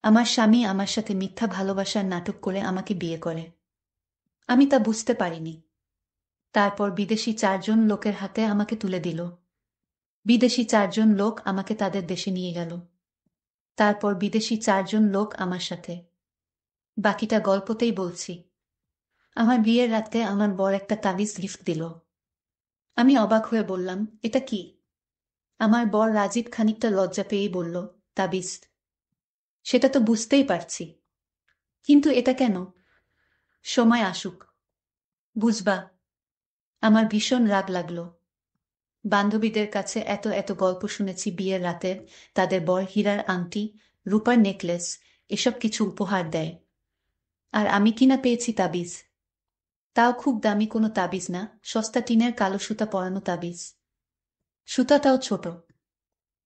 আমার স্বামী আমার সাথে মিথ্যা ভালোবাসার নাটক করে আমাকে বিয়ে করে। আমি তা বুঝতে পারিনি। তারপর বিদেশি 4 জন লোকের হাতে আমাকে তুলে দিল। বিদেশি 4 জন লোক আমাকে তাদের দেশে নিয়ে গেল। তারপর বিদেশি 4 জন লোক আমার সাথে। বাকিটা গল্পতেই বলছি। আমার বিয়ের রাতে আমার বর একটা তাবিজ গিফট দিল। আমি অবাক হয়ে বললাম, এটা কি? আমার বর রাজীব খানিকটা লজ্জা পেয়েই বলল, তাবিজ। সেটা তো বুঝতেই পারছি, কিন্তু এটা কেন? সময় আসুক, বুঝবা। আমার ভীষণ রাগ লাগলো। বান্ধবীদের কাছে এত এত গল্প শুনেছি বিয়ের রাতে তাদের বর হীরার আংটি, রূপার নেকলেস, এসব কিছু উপহার দেয়। আর আমি কিনা পেয়েছি তাবিজ। তাও খুব দামি কোনো তাবিজ না, সস্তা টিনের কালো সুতা পরানো তাবিজ। সুতাটাও ছোট।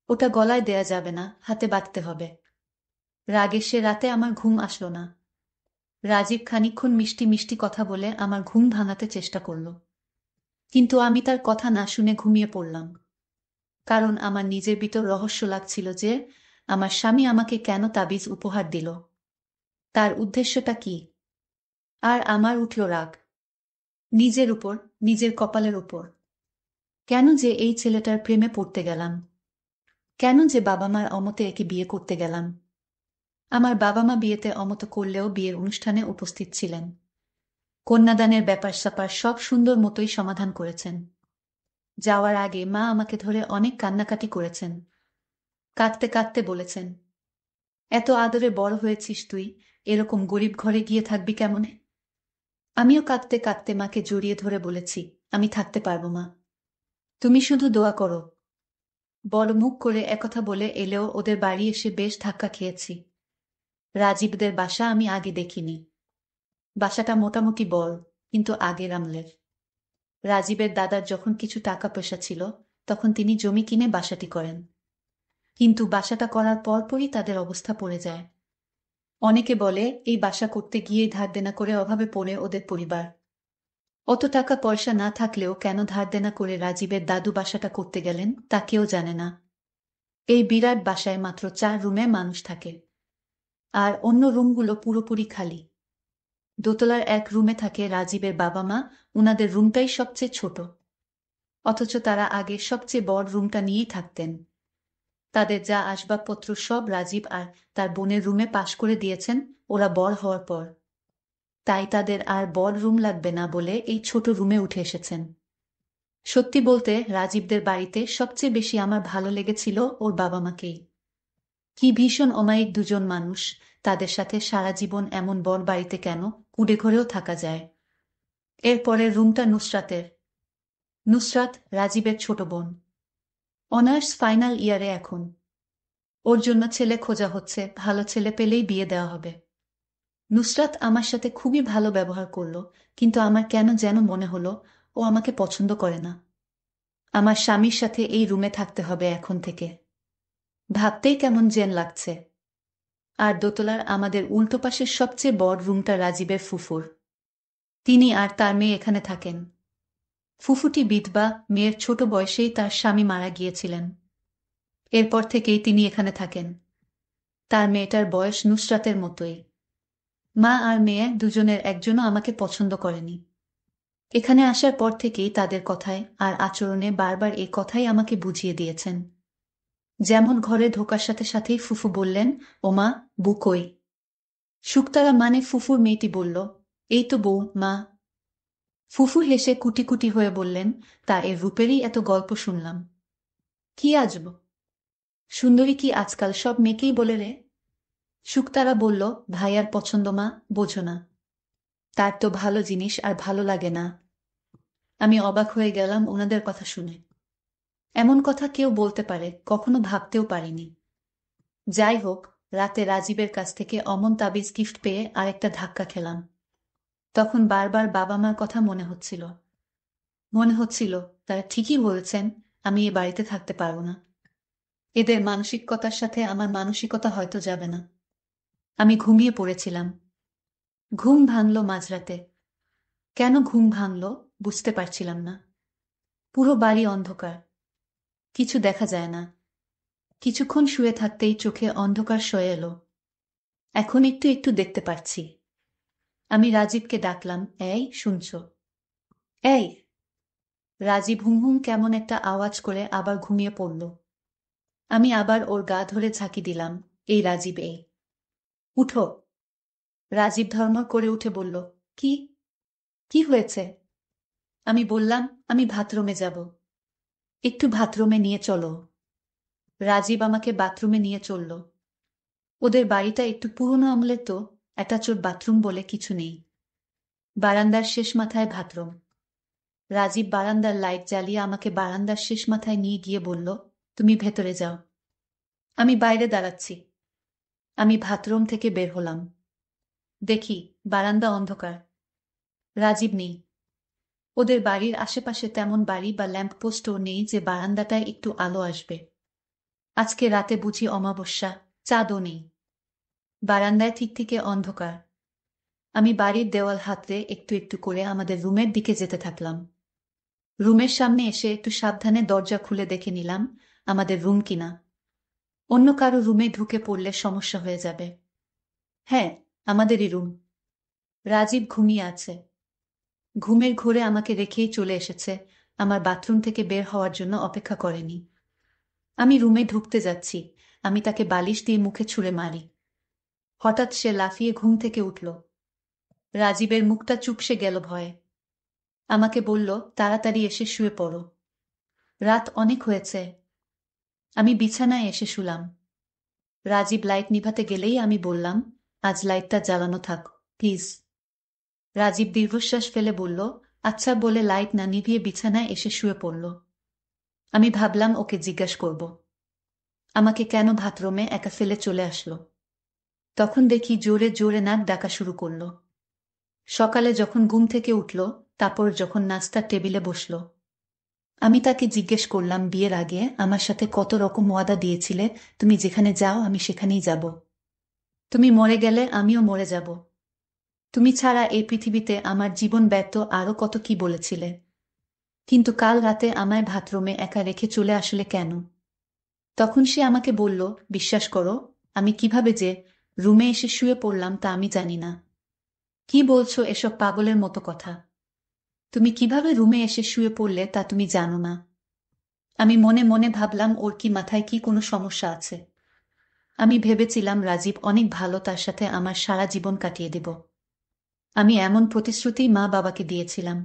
ওটা গলায় দেয়া যাবে না, হাতে বাঁধতে হবে। রাগে সে রাতে আমার ঘুম আসলো না। রাজীব খানিকক্ষণ মিষ্টি মিষ্টি কথা বলে আমার ঘুম ভাঙাতে চেষ্টা করল, কিন্তু আমি তার কথা না শুনে ঘুমিয়ে পড়লাম। কারণ আমার নিজের ভিতর রহস্য লাগছিল যে আমার স্বামী আমাকে কেন তাবিজ উপহার দিল, তার উদ্দেশ্যটা কি। আর আমার উঠল রাগ, নিজের উপর, নিজের কপালের উপর। কেন যে এই ছেলেটার প্রেমে পড়তে গেলাম? কেন যে বাবা মার অমতে একে বিয়ে করতে গেলাম? আমার বাবা মা বিয়েতে অমত করলেও বিয়ের অনুষ্ঠানে উপস্থিত ছিলেন। কন্যাদানের ব্যাপার স্যাপার সব সুন্দর মতোই সমাধান করেছেন। যাওয়ার আগে মা আমাকে ধরে অনেক কান্নাকাটি করেছেন। কাঁদতে কাঁদতে বলেছেন, এত আদরে বড় হয়েছিস তুই, এরকম গরিব ঘরে গিয়ে থাকবি কেমনে? আমিও কাঁদতে কাঁদতে মাকে জড়িয়ে ধরে বলেছি, আমি থাকতে পারবো মা, তুমি শুধু দোয়া করো। বড় মুখ করে একথা বলে এলেও ওদের বাড়ি এসে বেশ ধাক্কা খেয়েছি। রাজীবদের বাসা আমি আগে দেখিনি। বাসাটা মোটামুটি বড়, কিন্তু আগের আমলের। রাজীবের দাদার যখন কিছু টাকা পয়সা ছিল, তখন তিনি জমি কিনে বাসাটি করেন। কিন্তু বাসাটা করার পরপরই তাদের অবস্থা পড়ে যায়। অনেকে বলে এই বাসা করতে গিয়ে ধার দেনা করে অভাবে পড়ে ওদের পরিবার। অত টাকা পয়সা না থাকলেও কেন ধার দেনা করে রাজীবের দাদু বাসাটা করতে গেলেন তা কেউ জানে না। এই বিরাট বাসায় মাত্র 4 রুমে মানুষ থাকে, আর অন্য রুমগুলো পুরোপুরি খালি। দোতলার এক রুমে থাকে রাজীবের বাবা মা, উনাদের রুমটাই সবচেয়ে ছোট। অথচ তারা আগে সবচেয়ে বড় রুমটা নিয়েই থাকতেন। তাদের যা আসবাবপত্র সব রাজীব আর তার বোনের রুমে পাশ করে দিয়েছেন ওরা বড় হওয়ার পর। তাই তাদের আর বড় রুম লাগবে না বলে এই ছোট রুমে উঠে এসেছেন। সত্যি বলতে রাজীবদের বাড়িতে সবচেয়ে বেশি আমার ভালো লেগেছিল ওর বাবা মাকেই। কি ভীষণ অমায়িক 2 জন মানুষ, তাদের সাথে সারা জীবন এমন বড় বাড়িতে কেন কুঁড়ে ঘরেও থাকা যায়। এরপরের রুমটা নুসরাতের। নুসরাত রাজীবের ছোট বোন। অনার্স ফাইনাল ইয়ারে এখন। ওর জন্য ছেলে খোঁজা হচ্ছে, ভালো ছেলে পেলেই বিয়ে দেওয়া হবে। নুসরাত আমার সাথে খুবই ভালো ব্যবহার করলো, কিন্তু আমার কেন যেন মনে হলো ও আমাকে পছন্দ করে না। আমার স্বামীর সাথে এই রুমে থাকতে হবে এখন থেকে। ভাবতেই কেমন জেন লাগছে। আর দোতলার আমাদের উল্টো পাশের সবচেয়ে বড় রুমটা রাজীবের ফুফুর। তিনি আর তার মেয়ে এখানে থাকেন। ফুফুটি বিধবা, মেয়ের ছোট বয়সেই তার স্বামী মারা গিয়েছিলেন। এরপর থেকেই তিনি এখানে থাকেন। তার মেয়েটার বয়স নুসরাতের মতোই। মা আর মেয়ে 2 জনের একজনও আমাকে পছন্দ করেনি। এখানে আসার পর থেকেই তাদের কথায় আর আচরণে বারবার এই কথাই আমাকে বুঝিয়ে দিয়েছেন। যেমন ঘরে ঢোকার সাথে সাথেই ফুফু বললেন, ওমা, বউ কই? শুকতারা মানে ফুফুর মেয়েটি বলল, এই তো বউ, মা। ফুফু হেসে কুটি কুটি হয়ে বললেন, তা এর রূপেরই এত গল্প শুনলাম। কি আজব! সুন্দরী কি আজকাল সব মেয়েকেই বলে রে? শুকতারা বলল, ভাইয়ার পছন্দ মা, বোঝো না। তার তো ভালো জিনিস আর ভালো লাগে না। আমি অবাক হয়ে গেলাম ওনাদের কথা শুনে। এমন কথা কেউ বলতে পারে কখনো ভাবতেও পারিনি। যাই হোক, রাতে রাজীবের কাছ থেকে অমন তাবিজ গিফট পেয়ে আরেকটা ধাক্কা খেলাম। তখন বারবার বাবা মার কথা মনে হচ্ছিল। মনে হচ্ছিল তারা ঠিকই বলেছেন, আমি এ বাড়িতে থাকতে পারবো না। এদের মানসিকতার সাথে আমার মানসিকতা হয়তো যাবে না। আমি ঘুমিয়ে পড়েছিলাম। ঘুম ভাঙল মাঝরাতে। কেন ঘুম ভাঙল বুঝতে পারছিলাম না। পুরো বাড়ি অন্ধকার। কিছু দেখা যায় না। কিছুক্ষণ শুয়ে থাকতেই চোখে অন্ধকার সয়ে এলো। এখন একটু একটু দেখতে পারছি। আমি রাজীবকে ডাকলাম, এই শুনছ? এই। রাজীব হুম হুম কেমন একটা আওয়াজ করে আবার ঘুমিয়ে পড়ল। আমি আবার ওর গা ধরে ঝাঁকি দিলাম, এই রাজীব এই, উঠো। রাজীব ধর্মর করে উঠে বলল, কি? কি হয়েছে? আমি বললাম, আমি বাথরুমে যাব। একটু বাথরুমে নিয়ে চলো। রাজীব আমাকে বাথরুমে নিয়ে চলল। ওদের বাড়িটা একটু পুরনো আমলের তো, অ্যাটাচড বাথরুম বলে কিছু নেই। বারান্দার শেষ মাথায় বাথরুম। রাজীব বারান্দার লাইট জ্বালিয়ে আমাকে বারান্দার শেষ মাথায় নিয়ে গিয়ে বলল, তুমি ভেতরে যাও। আমি বাইরে দাঁড়াচ্ছি। আমি বাথরুম থেকে বের হলাম। দেখি বারান্দা অন্ধকার। রাজীব নেই। ওদের বাড়ির আশেপাশে তেমন বাড়ি বা ল্যাম্পপোস্টও নেই যে বারান্দাটায় একটু আলো আসবে। আজকে রাতে বুঝি অমাবস্যা, চাঁদও নেই। বারান্দায় ঠিকঠিকে অন্ধকার। আমি বাড়ির দেওয়াল হাতড়ে একটু একটু করে আমাদের রুমের দিকে যেতে থাকলাম। রুমের সামনে এসে একটু সাবধানে দরজা খুলে দেখে নিলাম আমাদের রুম কিনা। অন্য কারো রুমে ঢুকে পড়লে সমস্যা হয়ে যাবে। হ্যাঁ, আমাদেরই রুম। রাজীব ঘুমিয়ে আছে। ঘুমের ঘোরে আমাকে রেখেই চলে এসেছে, আমার বাথরুম থেকে বের হওয়ার জন্য অপেক্ষা করেনি। আমি রুমে ঢুকতে যাচ্ছি, আমি তাকে বালিশ দিয়ে মুখে ছুঁড়ে মারি। হঠাৎ সে লাফিয়ে ঘুম থেকে উঠল। রাজীবের মুখটা চুপসে গেল ভয়ে। আমাকে বলল, তাড়াতাড়ি এসে শুয়ে পড়ো, রাত অনেক হয়েছে। আমি বিছানায় এসে শুলাম। রাজীব লাইট নিভাতে গেলেই আমি বললাম, আজ লাইটটা জ্বালানো থাক প্লিজ। রাজীব দীর্ঘশ্বাস ফেলে বলল, আচ্ছা বলে লাইট না নিভিয়ে বিছানায় এসে শুয়ে পড়ল। আমি ভাবলাম ওকে জিজ্ঞাসা করব, আমাকে কেন বাথরুমে একা ফেলে চলে আসলো। তখন দেখি জোরে জোরে নাক ডাকা শুরু করল। সকালে যখন ঘুম থেকে উঠল, তারপর যখন নাস্তার টেবিলে বসল, আমি তাকে জিজ্ঞেস করলাম, বিয়ের আগে আমার সাথে কত রকম ওয়াদা দিয়েছিলে, তুমি যেখানে যাও আমি সেখানেই যাব। তুমি মরে গেলে আমিও মরে যাব। তুমি ছাড়া এই পৃথিবীতে আমার জীবন ব্যর্থ আরো কত কি বলেছিলে। কিন্তু কাল রাতে আমায় বাথরুমে একা রেখে চলে আসলে কেন? তখন সে আমাকে বলল, বিশ্বাস করো, আমি কিভাবে যে রুমে এসে শুয়ে পড়লাম তা আমি জানি না। কি বলছো এসব পাগলের মতো কথা? তুমি কিভাবে রুমে এসে শুয়ে পড়লে তা তুমি জানো না? আমি মনে মনে ভাবলাম, ওর কি মাথায় কি কোনো সমস্যা আছে? আমি ভেবেছিলাম রাজীব অনেক ভালো, তার সাথে আমার সারা জীবন কাটিয়ে দেব। আমি এমন প্রতিশ্রুতি মা বাবাকে দিয়েছিলাম।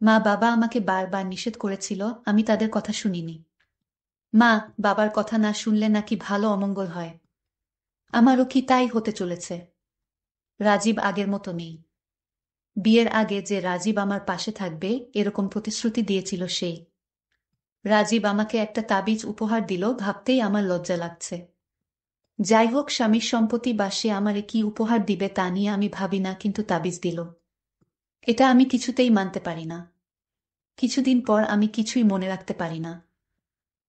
মা বাবা আমাকে বারবার নিষেধ করেছিল, আমি তাদের কথা শুনিনি। মা বাবার কথা না শুনলে নাকি ভালো অমঙ্গল হয়। আমারও কি তাই হতে চলেছে? রাজীব আগের মতো নেই। বিয়ের আগে যে রাজীব আমার পাশে থাকবে এরকম প্রতিশ্রুতি দিয়েছিল সেই রাজীব আমাকে একটা তাবিজ উপহার দিল, ভাবতেই আমার লজ্জা লাগছে। যাই হোক, স্বামীর সম্পত্তি বা সে আমারে কি উপহার দিবে তা নিয়ে আমি ভাবি না, কিন্তু তাবিজ দিল, এটা আমি কিছুতেই মানতে পারি না। কিছুদিন পর আমি কিছুই মনে রাখতে পারি না।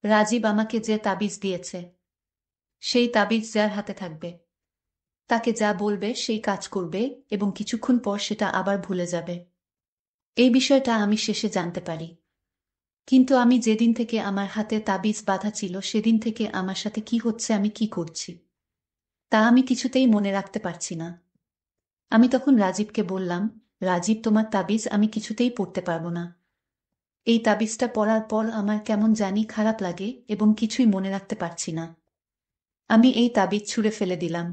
রাজীব আমাকে যে তাবিজ দিয়েছে, সেই তাবিজ যার হাতে থাকবে তাকে যা বলবে সেই কাজ করবে, এবং কিছুক্ষণ পর সেটা আবার ভুলে যাবে। এই বিষয়টা আমি শেষে জানতে পারি। কিন্তু আমি যেদিন থেকে আমার হাতে তাবিজ বাঁধা ছিল সেদিন থেকে আমার সাথে কি হচ্ছে, আমি কি করছি, তা আমি কিছুতেই মনে রাখতে পারছি না। আমি তখন রাজীবকে বললাম, রাজীব তোমার তাবিজ আমি কিছুতেই পড়তে পারবো না। এই তাবিজটা পড়ার পর আমার কেমন জানি খারাপ লাগে এবং কিছুই মনে রাখতে পারছি না। আমি এই তাবিজ ছুঁড়ে ফেলে দিলাম।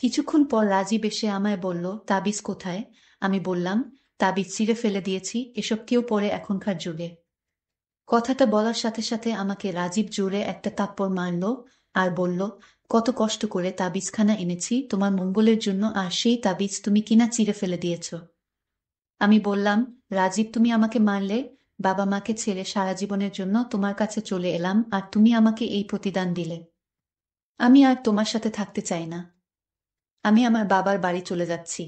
কিছুক্ষণ পর রাজীব এসে আমায় বলল, তাবিজ কোথায়? আমি বললাম, তাবিজ ছিঁড়ে ফেলে দিয়েছি, এসব কেউ পড়ে এখনকার যুগে। কথাটা বলার সাথে সাথে আমাকে রাজীব জোরে একটা থাপ্পড় মারল আর বলল, কত কষ্ট করে তাবিজখানা এনেছি তোমার মঙ্গলের জন্য, আর সেই তাবিজ তুমি কিনা চিড়ে ফেলে দিয়েছ। আমি বললাম, রাজীব তুমি আমাকে মারলে, বাবা মাকে ছেড়ে সারা জীবনের জন্য তোমার কাছে চলে এলাম, আর তুমি আমাকে এই প্রতিদান দিলে। আমি আর তোমার সাথে থাকতে চাই না। আমি আমার বাবার বাড়ি চলে যাচ্ছি।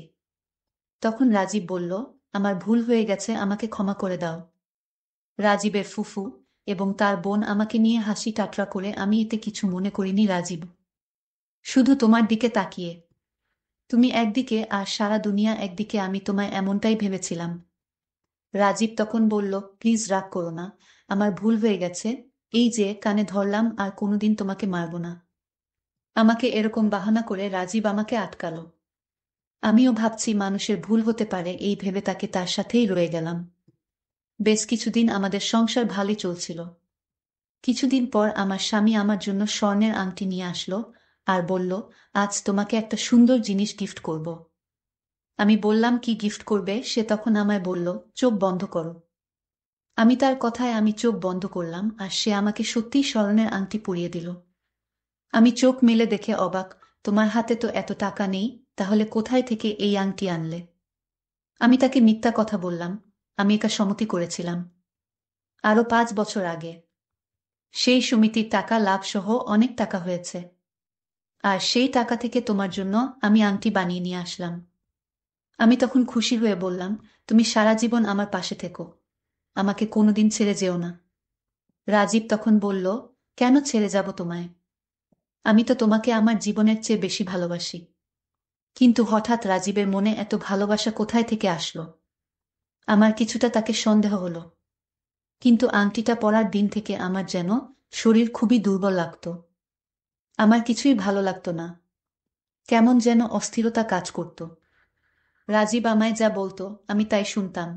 তখন রাজীব বলল, আমার ভুল হয়ে গেছে, আমাকে ক্ষমা করে দাও। রাজীবের ফুফু এবং তার বোন আমাকে নিয়ে হাসি ঠাট্টা করে, আমি এতে কিছু মনে করিনি রাজীব। শুধু তোমার দিকে তাকিয়ে, তুমি একদিকে আর সারা দুনিয়া একদিকে, আমি তোমায় এমনটাই ভেবেছিলাম। রাজীব তখন বলল, প্লিজ রাগ করো না, আমার ভুল হয়ে গেছে, এই যে কানে ধরলাম, আর কোনোদিন তোমাকে মারব না। আমাকে এরকম বাহানা করে রাজীব আমাকে আটকালো। আমিও ভাবছি মানুষের ভুল হতে পারে, এই ভেবে তাকে তার সাথেই রয়ে গেলাম। বেশ কিছুদিন আমাদের সংসার ভালোই চলছিল। কিছুদিন পর আমার স্বামী আমার জন্য স্বর্ণের আংটি নিয়ে আসলো আর বলল, আজ তোমাকে একটা সুন্দর জিনিস গিফট করব। আমি বললাম, কি গিফট করবে? সে তখন আমায় বলল, চোখ বন্ধ করো। আমি চোখ বন্ধ করলাম আর সে আমাকে সত্যিই স্বর্ণের আংটি পরিয়ে দিল। আমি চোখ মেলে দেখে অবাক। তোমার হাতে তো এত টাকা নেই, তাহলে কোথায় থেকে এই আংটি আনলে? আমি তাকে মিথ্যা কথা বললাম। আমি একা সম্মতি করেছিলাম আরো 5 বছর আগে। সেই সমিতির টাকা লাভ সহ অনেক টাকা হয়েছে, আর সেই টাকা থেকে তোমার জন্য আমি আংটি বানিয়ে নিয়ে আসলাম। আমি তখন খুশি হয়ে বললাম, তুমি সারা জীবন আমার পাশে থেকো, আমাকে কোনোদিন ছেড়ে যেও না। রাজীব তখন বলল, কেন ছেড়ে যাব তোমায়? আমি তো তোমাকে আমার জীবনের চেয়ে বেশি ভালোবাসি। কিন্তু হঠাৎ রাজীবের মনে এত ভালোবাসা কোথায় থেকে আসলো? আমার কিছুটা তাকে সন্দেহ হলো। কিন্তু আংটিটা পরার দিন থেকে আমার যেন শরীর খুবই দুর্বল লাগতো। আমার কিছুই ভালো লাগতো না, কেমন যেন অস্থিরতা কাজ করত। রাজীব আমায় যা বলতো আমি তাই শুনতাম।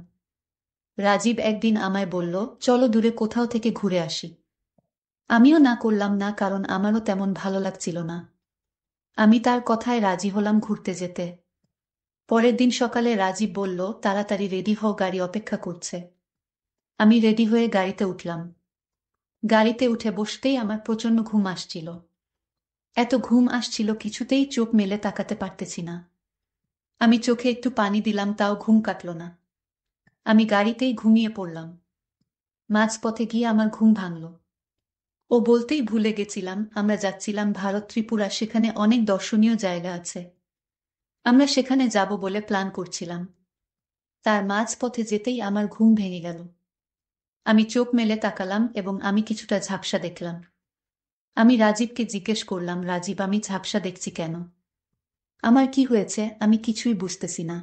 রাজীব একদিন আমায় বলল, চলো দূরে কোথাও থেকে ঘুরে আসি। আমিও না করলাম না, কারণ আমারও তেমন ভালো লাগছিল না। আমি তার কথায় রাজি হলাম ঘুরতে যেতে। পরের দিন সকালে রাজীব বলল, তাড়াতাড়ি রেডি হও, গাড়ি অপেক্ষা করছে। আমি রেডি হয়ে গাড়িতে উঠলাম। গাড়িতে উঠে বসতেই আমার প্রচণ্ড ঘুম আসছিল। এত ঘুম আসছিল কিছুতেই চোখ মেলে তাকাতে পারতেছি না। আমি চোখে একটু পানি দিলাম, তাও ঘুম কাটল না। আমি গাড়িতেই ঘুমিয়ে পড়লাম। মাঝপথে গিয়ে আমার ঘুম ভাঙল। ও বলতেই ভুলে গেছিলাম আমরা যাচ্ছিলাম ভারত ত্রিপুরা, সেখানে অনেক দর্শনীয় জায়গা আছে। আমরা সেখানে যাব বলে প্ল্যান করছিলাম। তার মাঝপথে যেতেই আমার ঘুম ভেঙে গেল। আমি চোখ মেলে তাকালাম এবং আমি কিছুটা ঝাপসা দেখলাম। আমি রাজীবকে জিজ্ঞেস করলাম, রাজীব, আমি ঝাপসা দেখছি কেন? আমার কি হয়েছে? আমি কিছুই বুঝতেছি না।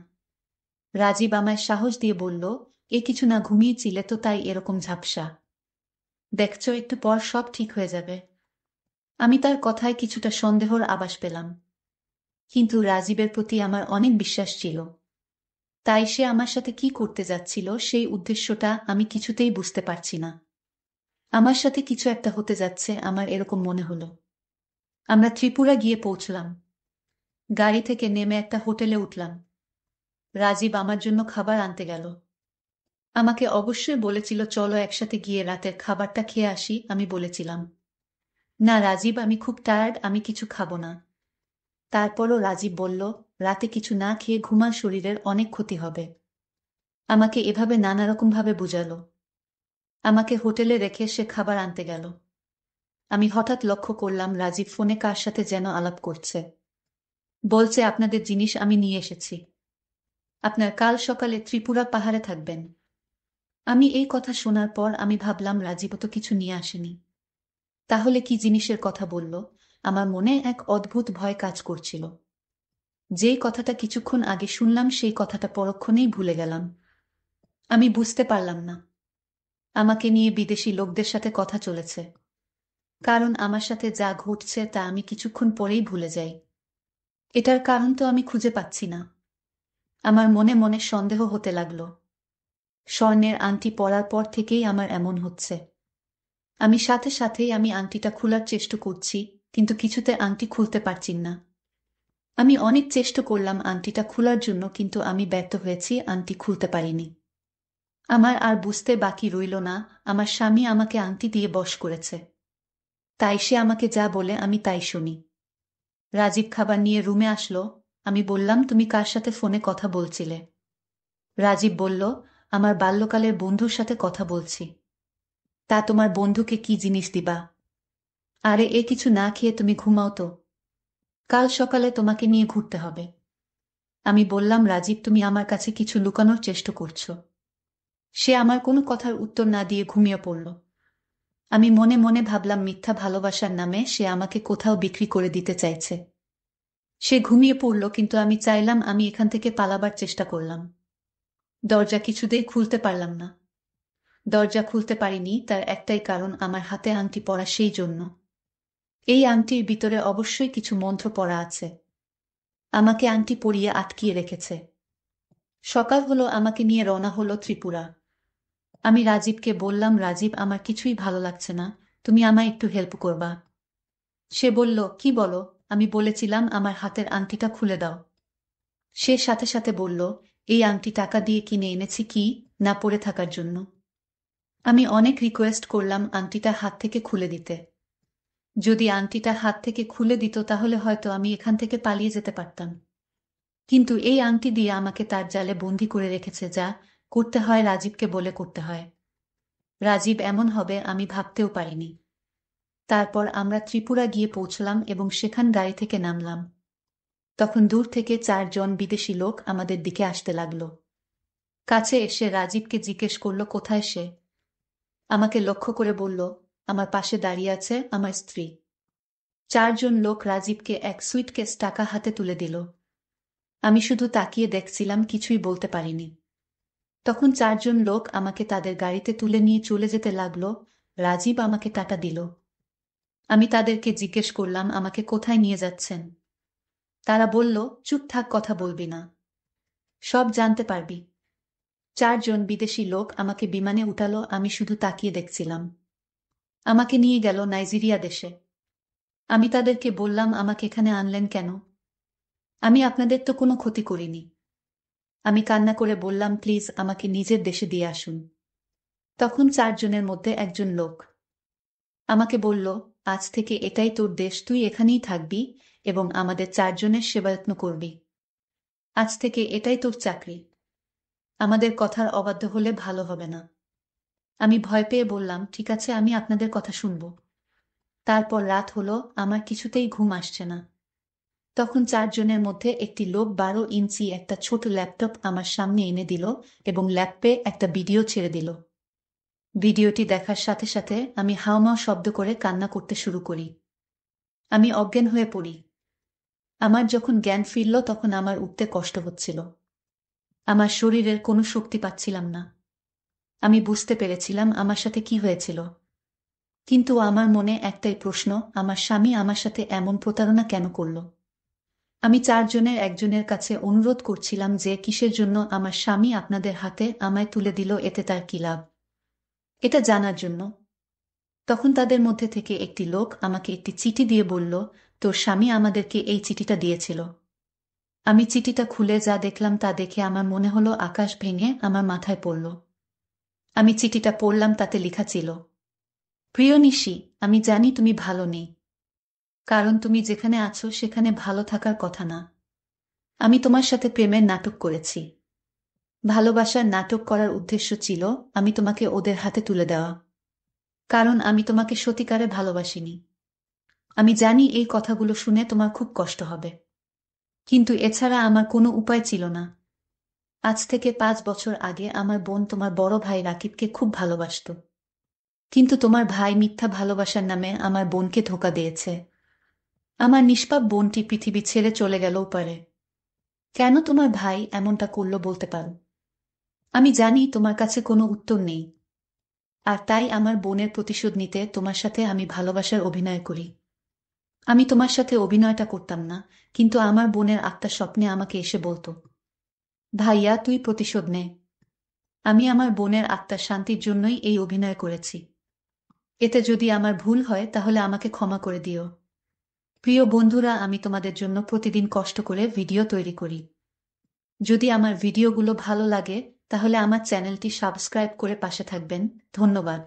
রাজীব আমায় সাহস দিয়ে বলল, এ কিছু না, ঘুমিয়েছিলে তো তাই এরকম ঝাপসা। দেখছো, একটু পর সব ঠিক হয়ে যাবে। আমি তার কথায় কিছুটা সন্দেহর আভাস পেলাম, কিন্তু রাজীবের প্রতি আমার অনেক বিশ্বাস ছিল। তাই সে আমার সাথে কি করতে যাচ্ছিল সেই উদ্দেশ্যটা আমি কিছুতেই বুঝতে পারছি না। আমার সাথে কিছু একটা হতে যাচ্ছে, আমার এরকম মনে হলো। আমরা ত্রিপুরা গিয়ে পৌঁছলাম। গাড়ি থেকে নেমে একটা হোটেলে উঠলাম। রাজীব আমার জন্য খাবার আনতে গেল। আমাকে অবশ্যই বলেছিল, চলো একসাথে গিয়ে রাতের খাবারটা খেয়ে আসি। আমি বলেছিলাম, না রাজীব, আমি খুব টায়ার্ড, আমি কিছু খাবো না। তারপরও রাজীব বলল, রাতে কিছু না খেয়ে ঘুমা, শরীরের অনেক ক্ষতি হবে। আমাকে এভাবে নানা রকমভাবে বুঝালো। আমাকে হোটেলে রেখে সে খাবার আনতে গেল। আমি হঠাৎ লক্ষ্য করলাম রাজীব ফোনে কার সাথে যেন আলাপ করছে। বলছে, আপনাদের জিনিস আমি নিয়ে এসেছি, আপনার কাল সকালে ত্রিপুরা পাহাড়ে থাকবেন। আমি এই কথা শোনার পর আমি ভাবলাম, রাজীব তো কিছু নিয়ে আসেনি, তাহলে কি জিনিসের কথা বলল? আমার মনে এক অদ্ভুত ভয় কাজ করছিল। যেই কথাটা কিছুক্ষণ আগে শুনলাম সেই কথাটা পরক্ষণেই ভুলে গেলাম। আমি বুঝতে পারলাম না আমাকে নিয়ে বিদেশি লোকদের সাথে কথা চলেছে, কারণ আমার সাথে যা ঘটছে তা আমি কিছুক্ষণ পরেই ভুলে যাই। এটার কারণ তো আমি খুঁজে পাচ্ছি না। আমার মনে মনে সন্দেহ হতে লাগলো। স্বর্ণের আংটি পরার পর থেকেই আমার এমন হচ্ছে। আমি সাথে সাথেই আমি আংটিটা খোলার চেষ্টা করছি, কিন্তু কিছুতে আংটি খুলতে পারছি না। আমি অনেক চেষ্টা করলাম আংটিটা খোলার জন্য, কিন্তু আমি ব্যর্থ হয়েছি, আংটি খুলতে পারিনি। আমার আর বুঝতে বাকি রইল না, আমার স্বামী আমাকে আংটি দিয়ে বশ করেছে। তাই সে আমাকে যা বলে আমি তাই শুনি। রাজীব খাবার নিয়ে রুমে আসলো। আমি বললাম, তুমি কার সাথে ফোনে কথা বলছিলে? রাজীব বলল, আমার বাল্যকালের বন্ধুর সাথে কথা বলছি। তা তোমার বন্ধুকে কি জিনিস দিবা? আরে এ কিছু না খেয়ে তুমি ঘুমাও তো, কাল সকালে তোমাকে নিয়ে ঘুরতে হবে। আমি বললাম, রাজীব, তুমি আমার কাছে কিছু লুকানোর চেষ্টা করছো। সে আমার কোনো কথার উত্তর না দিয়ে ঘুমিয়ে পড়ল। আমি মনে মনে ভাবলাম, মিথ্যা ভালোবাসার নামে সে আমাকে কোথাও বিক্রি করে দিতে চাইছে। সে ঘুমিয়ে পড়ল, কিন্তু আমি চাইলাম, আমি এখান থেকে পালাবার চেষ্টা করলাম। দরজা কিছুতেই খুলতে পারলাম না। দরজা খুলতে পারিনি তার একটাই কারণ, আমার হাতে আংটি পরা, সেই জন্য। এই আংটির ভিতরে অবশ্যই কিছু মন্ত্র পড়া আছে। আমাকে আংটি পরিয়ে আটকিয়ে রেখেছে। সকাল হলো, আমাকে নিয়ে রওনা হলো ত্রিপুরা। আমি রাজীবকে বললাম, রাজীব, আমার কিছুই ভালো লাগছে না, তুমি আমায় একটু হেল্প করবা? সে বলল, কি বলো? আমি বলেছিলাম আমার হাতের আংটিটা খুলে দাও। সে সাথে সাথে বলল, এই আংটি টাকা দিয়ে কিনে এনেছি কি না পরে থাকার জন্য। আমি অনেক রিকোয়েস্ট করলাম আংটিটা হাত থেকে খুলে দিতে। যদি আংটিটা হাত থেকে খুলে দিত তাহলে হয়তো আমি এখান থেকে পালিয়ে যেতে পারতাম। কিন্তু এই আংটি দিয়ে আমাকে তার জালে বন্দি করে রেখেছে। যা করতে হয় রাজীবকে বলে করতে হয়। রাজীব এমন হবে আমি ভাবতেও পারিনি। তারপর আমরা ত্রিপুরা গিয়ে পৌঁছলাম এবং সেখান গাড়ি থেকে নামলাম। তখন দূর থেকে 4 জন বিদেশি লোক আমাদের দিকে আসতে লাগল। কাছে এসে রাজীবকে জিজ্ঞেস করল কোথায় সে। আমাকে লক্ষ্য করে বলল, আমার পাশে দাঁড়িয়ে আছে আমার স্ত্রী। 4 জন লোক রাজীবকে এক সুইটকেস টাকা হাতে তুলে দিল। আমি শুধু তাকিয়ে দেখছিলাম, কিছুই বলতে পারিনি। তখন 4 জন লোক আমাকে তাদের গাড়িতে তুলে নিয়ে চলে যেতে লাগলো। রাজীব আমাকে টাকা দিল। আমি তাদেরকে জিজ্ঞেস করলাম আমাকে কোথায় নিয়ে যাচ্ছেন। তারা বলল, চুপ থাক, কথা বলবি না, সব জানতে পারবি। 4 জন বিদেশি লোক আমাকে বিমানে উঠালো। আমি শুধু তাকিয়ে দেখছিলাম। আমাকে নিয়ে গেল নাইজেরিয়া দেশে। আমি তাদেরকে বললাম, আমাকে এখানে আনলেন কেন? আমি আপনাদের তো কোনো ক্ষতি করিনি। আমি কান্না করে বললাম, প্লিজ আমাকে নিজের দেশে দিয়ে আসুন। তখন 4 জনের মধ্যে একজন লোক আমাকে বলল, আজ থেকে এটাই তোর দেশ, তুই এখানেই থাকবি এবং আমাদের 4 জনের সেবাযত্ন করবি। আজ থেকে এটাই তোর চাকরি। আমাদের কথার অবাধ্য হলে ভালো হবে না। আমি ভয় পেয়ে বললাম, ঠিক আছে, আমি আপনাদের কথা শুনব। তারপর রাত হলো, আমার কিছুতেই ঘুম আসছে না। তখন 4 জনের মধ্যে একটি লোক 12 ইঞ্চি একটা ছোট ল্যাপটপ আমার সামনে এনে দিল এবং ল্যাপে একটা ভিডিও ছেড়ে দিল। ভিডিওটি দেখার সাথে সাথে আমি হাউমাউ শব্দ করে কান্না করতে শুরু করি। আমি অজ্ঞান হয়ে পড়ি। আমার যখন জ্ঞান ফিরল তখন আমার উঠতে কষ্ট হচ্ছিল। আমার শরীরের কোনো শক্তি পাচ্ছিলাম না। আমি বুঝতে পেরেছিলাম আমার সাথে কি হয়েছিল। কিন্তু আমার মনে একটাই প্রশ্ন, আমার স্বামী আমার সাথে এমন প্রতারণা কেন করল? আমি 4 জনের একজনের কাছে অনুরোধ করছিলাম যে কিসের জন্য আমার স্বামী আপনাদের হাতে আমায় তুলে দিল, এতে তার কি লাভ, এটা জানার জন্য। তখন তাদের মধ্যে থেকে একটি লোক আমাকে একটি চিঠি দিয়ে বলল, তোর স্বামী আমাদেরকে এই চিঠিটা দিয়েছিল। আমি চিঠিটা খুলে যা দেখলাম তা দেখে আমার মনে হলো আকাশ ভেঙে আমার মাথায় পড়ল। আমি চিঠিটা পড়লাম, তাতে লেখা ছিল, প্রিয় নিশি, আমি জানি তুমি ভালো নেই, কারণ তুমি যেখানে আছো সেখানে ভালো থাকার কথা না। আমি তোমার সাথে প্রেমের নাটক করেছি। ভালোবাসার নাটক করার উদ্দেশ্য ছিল আমি তোমাকে ওদের হাতে তুলে দেওয়া, কারণ আমি তোমাকে সত্যিকারে ভালোবাসিনি। আমি জানি এই কথাগুলো শুনে তোমার খুব কষ্ট হবে, কিন্তু এছাড়া আমার কোনো উপায় ছিল না। আজ থেকে 5 বছর আগে আমার বোন তোমার বড় ভাই রাকিবকে খুব ভালোবাসত, কিন্তু তোমার ভাই মিথ্যা ভালোবাসার নামে আমার বোনকে ধোঁকা দিয়েছে। আমার নিষ্পাপ বোনটি পৃথিবী ছেড়ে চলে গেল ওপারে। কেন তোমার ভাই এমনটা করলো বলতে পারো? আমি জানি তোমার কাছে কোনো উত্তর নেই, আর তাই আমার বোনের প্রতিশোধ নিতে তোমার সাথে আমি ভালোবাসার অভিনয় করি। আমি তোমার সাথে অভিনয়টা করতাম না, কিন্তু আমার বোনের আত্মা স্বপ্নে আমাকে এসে বলতো, ভাইয়া তুই প্রতিশোধ নে। আমি আমার বোনের আত্মার শান্তির জন্যই এই অভিনয় করেছি। এতে যদি আমার ভুল হয় তাহলে আমাকে ক্ষমা করে দিও। প্রিয় বন্ধুরা, আমি তোমাদের জন্য প্রতিদিন কষ্ট করে ভিডিও তৈরি করি। যদি আমার ভিডিওগুলো ভালো লাগে তাহলে আমার চ্যানেলটি সাবস্ক্রাইব করে পাশে থাকবেন। ধন্যবাদ।